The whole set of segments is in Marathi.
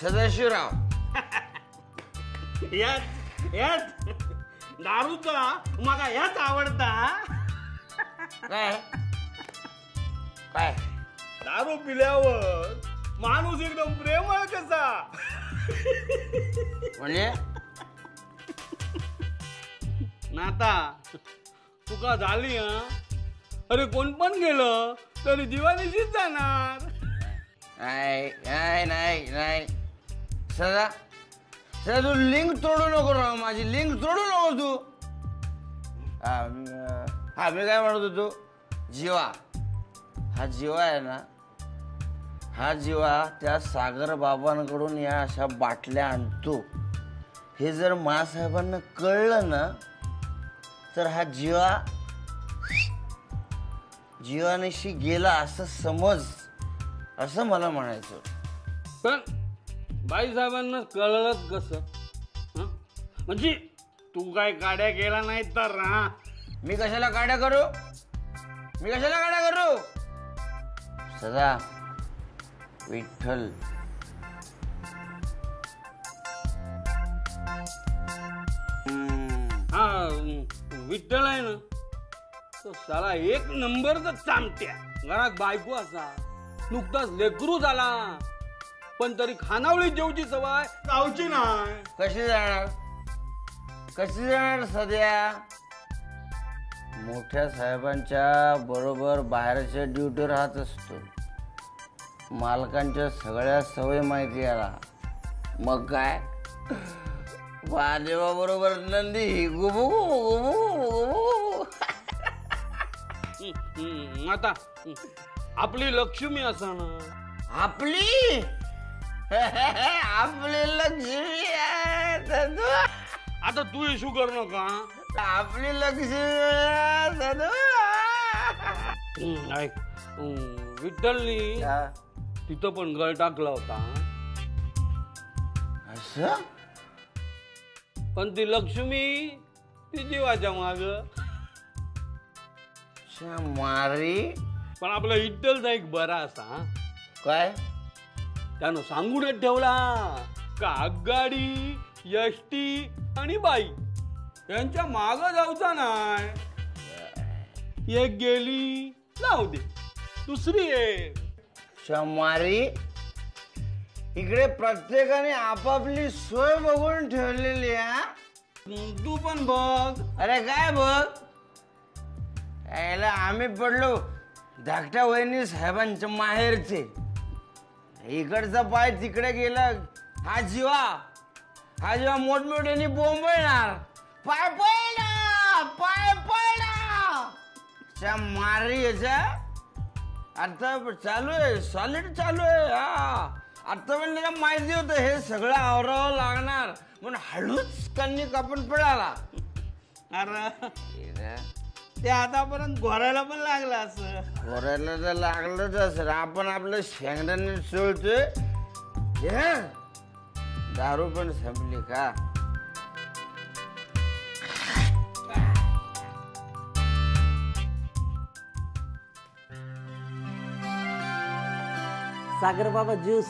सदाशिवराव. याच दारूचा मला याच आवडता. काय काय दारू पिल्यावर माणूस एकदम प्रेमळ कसा. म्हणजे नाता तुका झाली हा. अरे कोण पण गेलं तरी दिवाळीशीच जाणार. नाही नाही नाही नाही सदा सदा तू लिंक तोडू नको राव. माझी लिंक तोडू नको तू. हा मी काय म्हणत होतो, जीवा हा जीवा आहे ना, हा जीवा त्या सागर बाबांकडून या अशा बाटल्या आणतो. हे जर मासाहेबांना कळलं ना तर हा जीवानेशी गेला असं समज, असं मला म्हणायचं. पण बाईसाहेबांना कळलंच कसं? म्हणजे तू काय गाड्या केला नाही तर ना. मी कशाला गाड्या करू? सदा विठ्ठल हा विठ्ठल आहे ना, तो साला एक नंबरचा चामट्या. घरात बायको असा, नुकताच लेकरू झाला, पण तरी खानावळी जेवची सवय गावची नाही. कशी जाणार सध्या? मोठ्या साहेबांच्या बरोबर बाहेरच्या ड्युटी राहत असतो. मालकांच्या सगळ्या सवय माहिती याला. मग काय महादेवा बरोबर नंदी गुबू गुबू. आता आपली लक्ष्मी असा ना. आपली लक्ष्मी आता तू इशू कर नका. आपली लक्ष्मी. ऐक, विठ्ठलनी तिथं पण गळ टाकला होता. असं? पण ती लक्ष्मी ती जीवाच्या माग. मारी. पण आपला विठ्ठलचा एक बरा असा. काय त्यानं सांगूनच ठेवला का आगगाडी, एसटी आणि बाई यांच्या माग जाऊचा नाही. एक गेली जाऊ दे, दुसरी आहे. शमारी इकडे प्रत्येकाने आपापली सोय बघून ठेवलेली आहे. तू पण बघ. अरे काय बघ, याला आम्ही पडलो धाकट्या वहिनी साहेबांच्या माहेरचे. इकडचा पाय तिकडे गेला. हा जीवा मोठमोठ्याने बोंबळणार. पाय पडला मारी याच्या. आता चालू आहे, सॉलिड चालू आहे. हा आता पण त्याला माहिती होतं हे सगळं आवरावं लागणार, म्हणून हळूच कन्नी कापून पडाला. अरे ते आतापर्यंत घोरायला पण लागलं असं. घोरायला तर लागलंच असेल. आपण आपलं शेंगदाणे चोळतोय. दारू पण संपली का? सागर बाबा ज्यूस.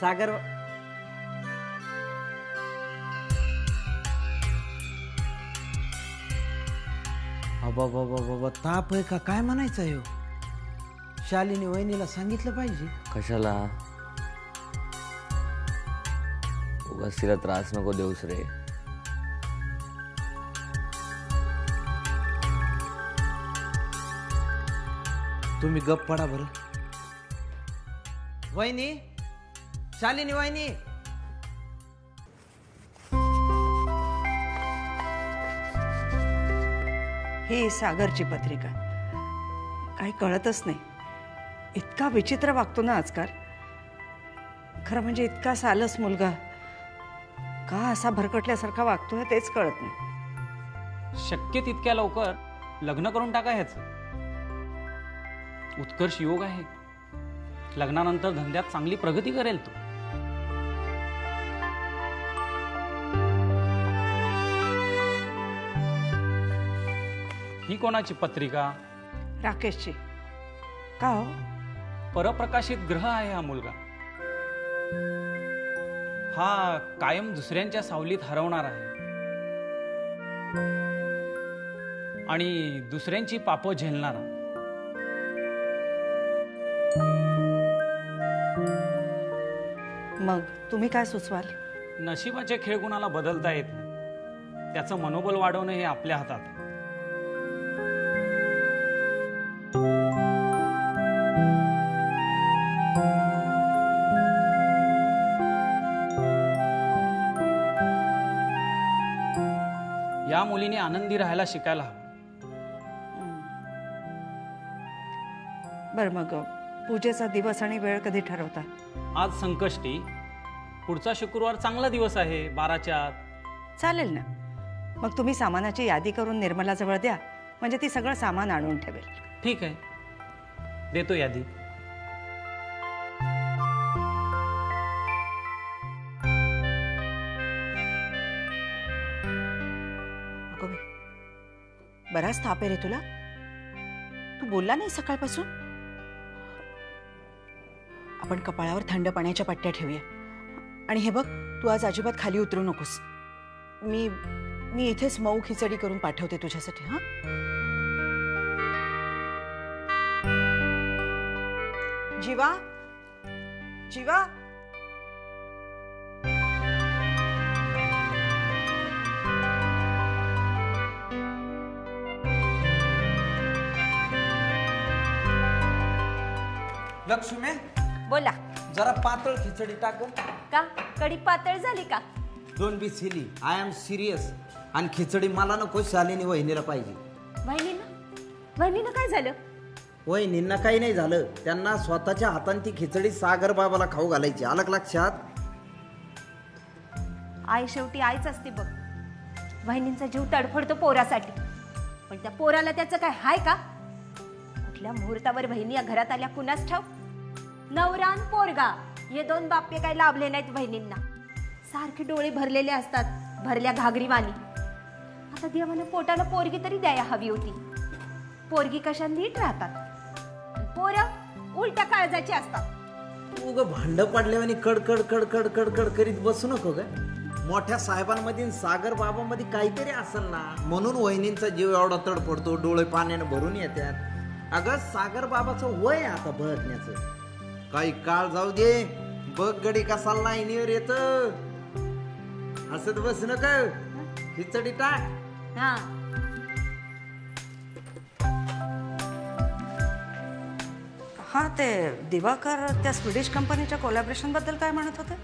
सागर बाबा ताप आहे का काय म्हणायचं आहे? शालिनी वहिनीला सांगितलं पाहिजे. कशाला? उगाच तिला त्रास नको देऊस रे. तुम्ही गप पडा बरं. वहिनी, शालिनी वहिनी. ही सागरची पत्रिका. काही कळतच नाही. इतका विचित्र वागतो ना आजकाल. खरं म्हणजे इतका सालस मुलगा का असा भरकटल्यासारखा वागतोय तेच कळत नाही. शक्य तितक्या लवकर लग्न करून टाका. ह्याचं उत्कर्ष योग आहे. लग्नानंतर धंद्यात चांगली प्रगती करेल तो. ही कोणाची पत्रिका? राकेशची. का हो? परप्रकाशित ग्रह आहे हा मुलगा. हा कायम दुसऱ्यांच्या सावलीत हरवणार आहे आणि दुसऱ्यांची पापं झेलणारा. मग तुम्ही काय सुचवाल? नशिबाचे खेळ कुणाला बदलता येत नाही. त्याचं मनोबल वाढवणं हे आपल्या हातात आहे. या मुलीने आनंदी राहायला शिकायला हवं. बरं, मग पूजेचा दिवस आणि वेळ कधी ठरवता? आज संकष्टी, पुढचा शुक्रवार चांगला दिवस आहे, 12च्या आत. चालेल ना. मग तुम्ही सामानाची यादी करून निर्मलाजवळ द्या, म्हणजे ती सगळं सामान आणून ठेवेल. ठीक आहे, देतो यादी. अगं बाई, बराच ताप आहे रे तुला. तू बोलला नाही सकाळपासून. आपण कपाळावर थंड पाण्याच्या पट्ट्या ठेवूया. आणि हे बघ, तू आज अजिबात खाली उतरू नकोस. मी इथेच मऊ खिचडी करून पाठवते तुझ्यासाठी. हा, जीवा, जीवा. लक्ष्मी, बोला. जरा पातळ खिचडी टाक. का कडी पातळ झाली का? Don't be silly, I am serious. आणि खिचडी मला नको, शालिनी वहिनीला पाहिजे. वहिनीनं काय झालं? वहिनींना काही नाही झालं, त्यांना स्वतःच्या हाताने ती खिचडी सागर बाबाला खाऊ घालायची. आलं का लक्षात? आई शेवटी आईच असते बघ. वहिनींचा जीव तडफडतो पोरासाठी, पण त्या पोराला त्याचं काय हाय का? कुठल्या मुहूर्तावर बहिणी या घरात आल्या कुणास ठाव. नवरा आणि पोरगा हे दोन बाप्पे काय लाभले नाहीत वहिनींना. सारखे डोळे भरलेले असतात, भरल्या घागरीवाणी. आता देवानं पोटाला पोरगी तरी द्यायला हवी होती. पोरगी कशा नीट राहतात, पोरं उलट्या काळजाची असतात. उग भांड पडल्याने कडकड कडकड कडकड करीत बसू नको ग. मोठ्या साहेबांमध्ये सागर बाबांमध्ये काहीतरी असेल ना, म्हणून वहिनींचा जीव एवढा तडफडतो, डोळे पाण्यानं भरून येतात. अगं सागर बाबाचं वय आता भरण्याचं. काही काळ जाऊ दे, बघ गडी कसा लाईनीवर येत. हसत बस नका, खिचडी टाक. हा, हा, ते दिवाकर त्या स्वीडिश कंपनीच्या कोलॅबरेशन बद्दल काय म्हणत होते?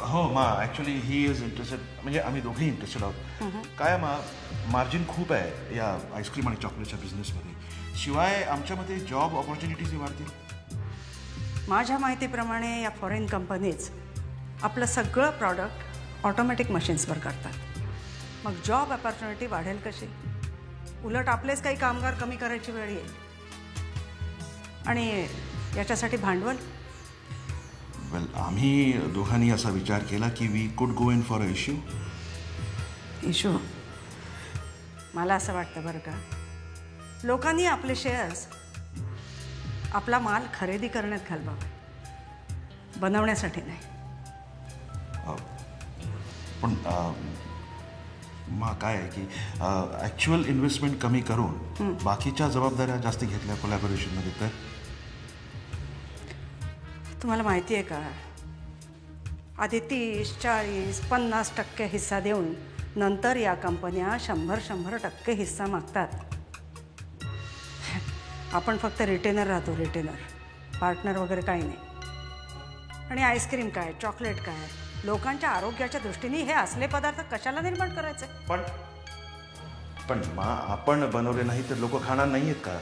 हो मा, ॲक्च्युली ही इज इंटरेस्टेड. म्हणजे आम्ही दोघेही इंटरेस्टेड आहोत. काय मार्जिन खूप आहे या आईस्क्रीम आणि चॉकलेटच्या बिझनेसमध्ये. शिवाय आमच्यामध्ये जॉब ऑपॉर्च्युनिटीज वाढतील. माझ्या माहितीप्रमाणे या फॉरेन कंपनीज आपलं सगळं प्रॉडक्ट ऑटोमॅटिक मशीन्सवर करतात. मग जॉब ऑपॉर्च्युनिटी वाढेल कशी? उलट आपलेच काही कामगार कमी करायची वेळ येईल. आणि याच्यासाठी भांडवल? वेल, आम्ही दोघांनी असा विचार केला की we could go in for a issue. मला असं वाटतं बरं का, लोकांनी आपले शेअर्स आपला माल खरेदी करण्यात घालवावा, बनवण्यासाठी नाही. पण काय आहे की ॲक्च्युअल इन्व्हेस्टमेंट कमी करून बाकीच्या जबाबदाऱ्या जास्त घेतल्या कोलॅबोरेशनमध्ये. तर तुम्हाला माहिती आहे का, आधी 30, 40, 50% हिस्सा देऊन नंतर या कंपन्या 100% हिस्सा मागतात. आपण फक्त रिटेनर राहतो, रिटेनर. पार्टनर वगैरे काही नाही. आणि आईस्क्रीम काय, चॉकलेट काय, लोकांच्या आरोग्याच्या दृष्टीने हे असले पदार्थ कशाला निर्माण करायचे? पण आपण बनवले नाही तर लोक खाणार नाही आहेत का?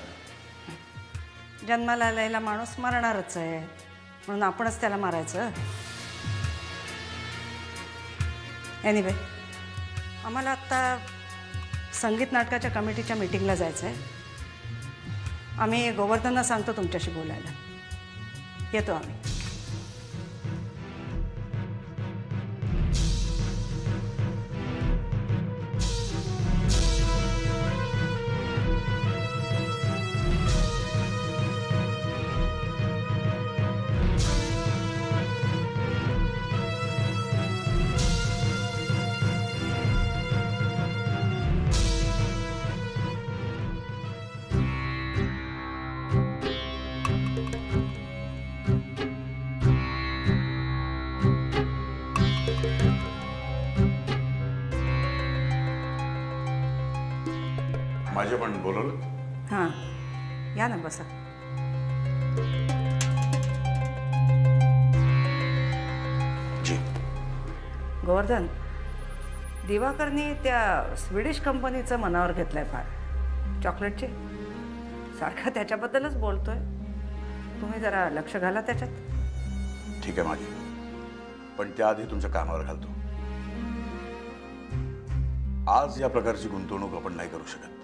जन्माला आलेला माणूस मरणारच आहे, म्हणून आपणच त्याला मारायचं? एनिवे, आम्हाला आत्ता संगीत नाटकाच्या कमिटीच्या मीटिंगला जायचं आहे. आम्ही गोवर्धनला सांगतो तुमच्याशी बोलायला. येतो आम्ही. माझ्या पण बोलवलं? हां, या ना बसा. जी. गोवर्धन, दिवाकरनी त्या स्वीडिश कंपनीचं मनावर घेतलंय फार, चॉकलेटचे. सारखा त्याच्याबद्दलच बोलतोय. तुम्ही जरा लक्ष घाला त्याच्यात. ठीक आहे मागे, पण त्याआधी तुमच्या कानावर घालतो. आज या प्रकारची गुंतवणूक आपण नाही करू शकत,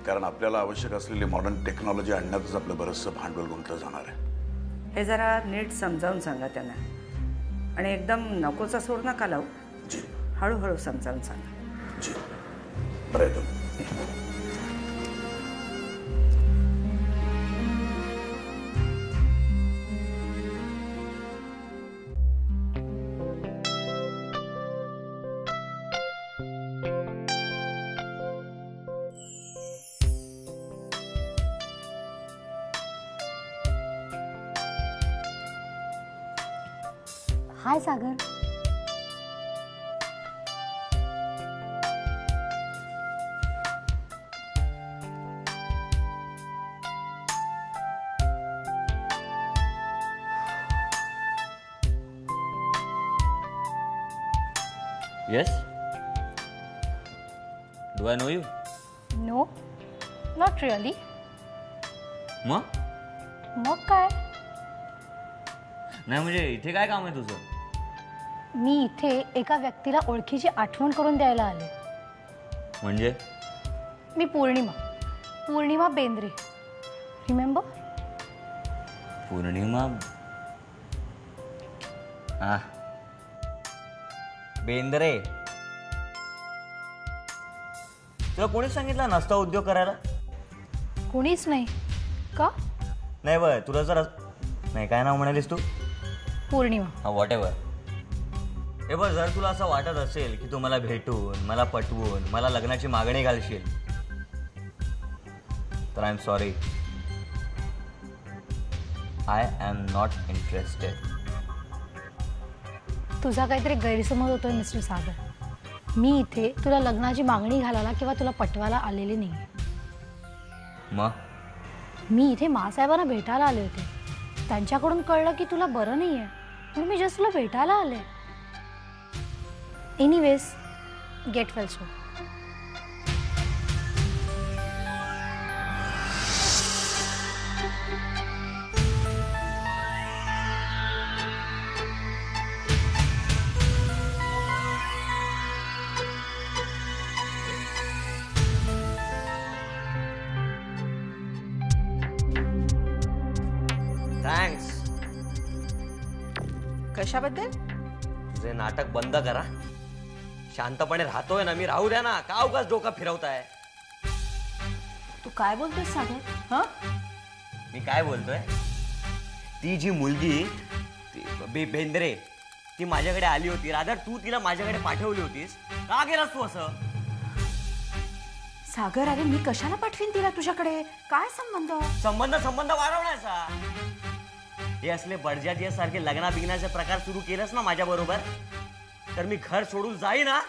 कारण आपल्याला आवश्यक असलेली मॉडर्न टेक्नॉलॉजी आणण्यातच आपलं बरंचसं भांडवल गुंतलं जाणार आहे. हे जरा नीट समजावून सांगा त्यांना, आणि एकदम नकोचा सूर नका लावू. जी. हळूहळू समजावून सांगा. जी. बरं आहे तुम्ही. Hi Sagar. Yes? Do I know you? No, not really. मग काय? नाही म्हणजे इथे काय काम आहे तुझं? मी इथे एका व्यक्तीला ओळखीची आठवण करून द्यायला आले. म्हणजे? मी पूर्णिमा बेंद्रे. रिमेंबर? पूर्णिमा बेंद्रे. तुला कोणीच सांगितलं नसता उद्योग करायला? कोणीच नाही. का? नाही बरं, तुला जर नाही काय नाव म्हणालीस तू? पूर्णिमा. हा, व्हॉट एव्हर. हे बघ, जर तुला असं वाटत असेल की तू मला भेटून, मला पटवून, मला लग्नाची मागणी घालशील, तर I am sorry, I am not interested. तुझा काहीतरी गैरसमज होतोय मिस्टर सागर. मी इथे तुला लग्नाची मागणी घालायला किंवा तुला पटवायला आलेले नाही. मग मी इथे मासाहेबांना भेटायला आले होते. त्यांच्याकडून कळलं की तुला बरं नाही आहे, म्हणून मी जस्ट तुला भेटायला आले. Anyways, get well soon. Thanks. कशाबद्दल? तुझे नाटक बंद करा. शांतपणे राहतोय ना मी, राहू द्या ना. का उगाच डोका फिरवताय? तू काय बोलतोय सागर? हा, मी काय बोलतोय? ती जी मुलगी बेंद्रे, ती माझ्याकडे आली होती. रादर तू तिला माझ्याकडे पाठवली होतीस. का केलास तू असं? सागर, अरे मी कशाला पाठवीन तिला तुझ्याकडे? काय संबंध वाढवण्याचा. हे असले बडजाती सारखे लग्ना बिग्नाचे प्रकार सुरू केलंस ना माझ्या बरोबर, तर मी घर सोडून जाईन ना.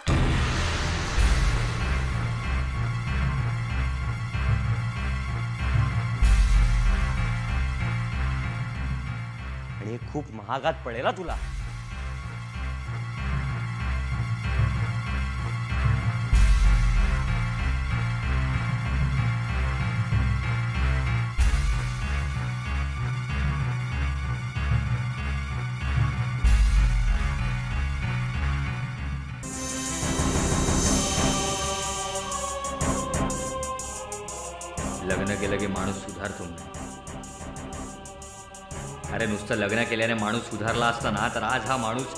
आणि हे खूप महागात पडेल तुला. लग्न केलं की माणूस सुधारतो नाही. अरे नुसतं लग्न केल्याने माणूस सुधारला असता ना, तर आज हा माणूस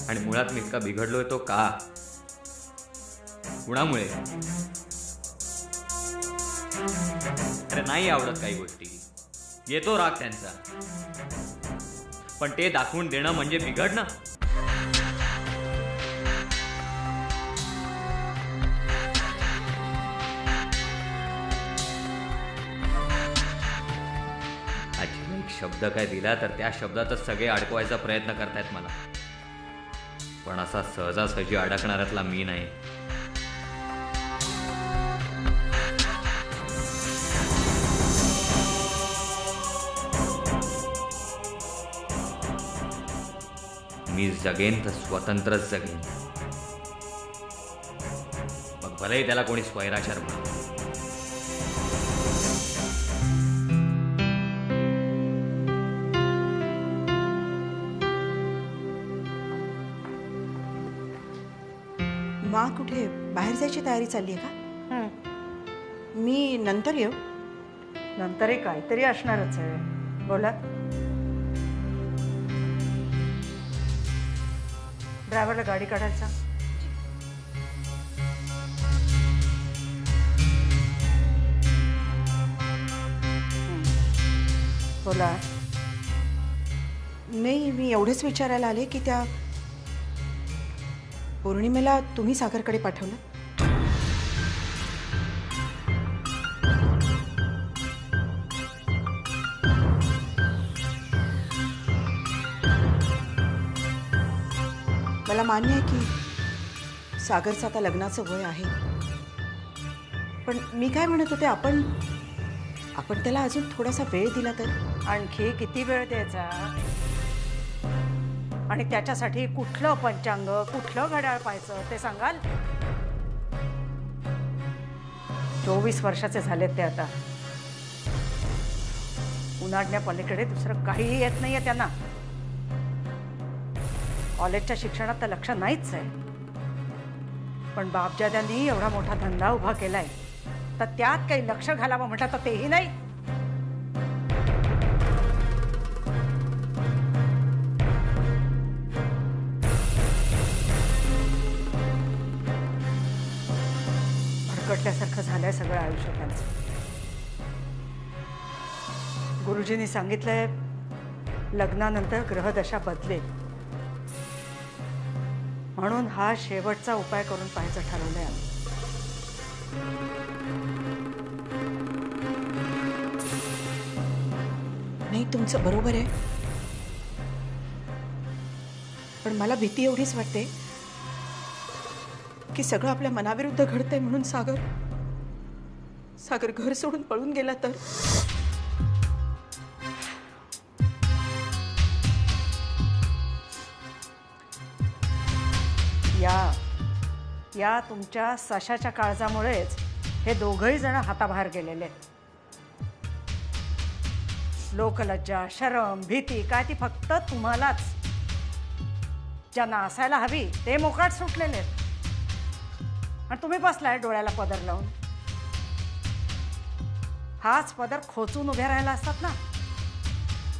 आणि मुळात मी इतका बिघडलोय तो का? कुणामुळे? अरे नाही आवडत काही गोष्टी, येतो राग त्यांचा, पण ते दाखवून देणं म्हणजे बिघडणं. शब्द काय दिला तर त्या शब्दातच सगळे अडकवायचा प्रयत्न करतायत मला. पण असा सहजासहजी अडकणाऱ्यातला मी नाही. मी जगेन तर स्वतंत्रच जगेन, मग भलेही त्याला कोणी स्वैराचार म्हणा. मा कुठे बाहेर जायची तयारी चालली आहे का? मी नंतर येऊ. नंतरही काहीतरी असणारच आहे. बोला. ड्रायव्हरला गाडी काढायचा. बोला. नाही, मी एवढंच विचारायला आले की त्या पौर्णिमेला तुम्ही सागरकडे पाठवलं. मला मान्य आहे की सागरचं आता लग्नाचं वय आहे, पण मी काय म्हणत होते, आपण त्याला अजून थोडासा वेळ दिला तर. आणखी किती वेळ द्यायचा? आणि त्याच्यासाठी कुठलं पंचांग, कुठलं घड्याळ पाहायचं ते सांगाल? 24 वर्षाचे झालेत ते आता. उन्हाळ्या पलीकडे दुसरं काहीही येत नाहीये त्यांना. कॉलेजच्या शिक्षणात तर लक्ष नाहीच आहे. पण बापजाद्यांनी एवढा मोठा धंदा उभा केलाय, तर त्यात काही लक्ष घालावं म्हटलं तर तेही नाही. भरकटल्यासारखं झालंय सगळं आयुष्य त्यांचं. गुरुजींनी सांगितलंय लग्नानंतर ग्रहदशा बदलेल, म्हणून हा शेवटचा उपाय करून पाहायचं ठरवलंय आम्ही. नाही, तुमचं बरोबर आहे, पण मला भीती एवढीच वाटते की सगळं आपल्या मनाविरुद्ध घडतंय म्हणून सागर घर सोडून पळून गेला तर. या तुमच्या सशाच्या काळजामुळेच हे दोघही जण हाताबाहेर गेलेले. लोकलज्जा, शरम, भीती काय ती फक्त तुम्हालाच. ज्यांना असायला हवी ते मोकाट सुटलेले आहेत, आणि तुम्ही बसलाय डोळ्याला पदर लावून. हाच पदर खोचून उभे राहिला असतात ना,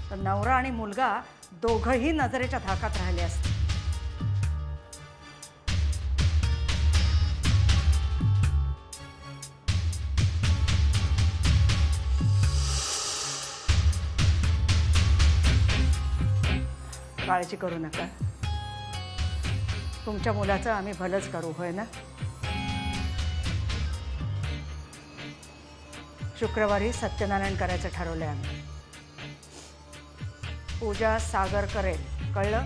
तर नवरा आणि मुलगा दोघंही नजरेच्या धाकात राहिले असते. काळजी करू नका. तुमच्या मुलाचं आम्ही भलंच करू, होय ना? शुक्रवारी सत्यनारायण करायचं ठरवलंय आम्ही. पूजा सागर करेल, कळलं?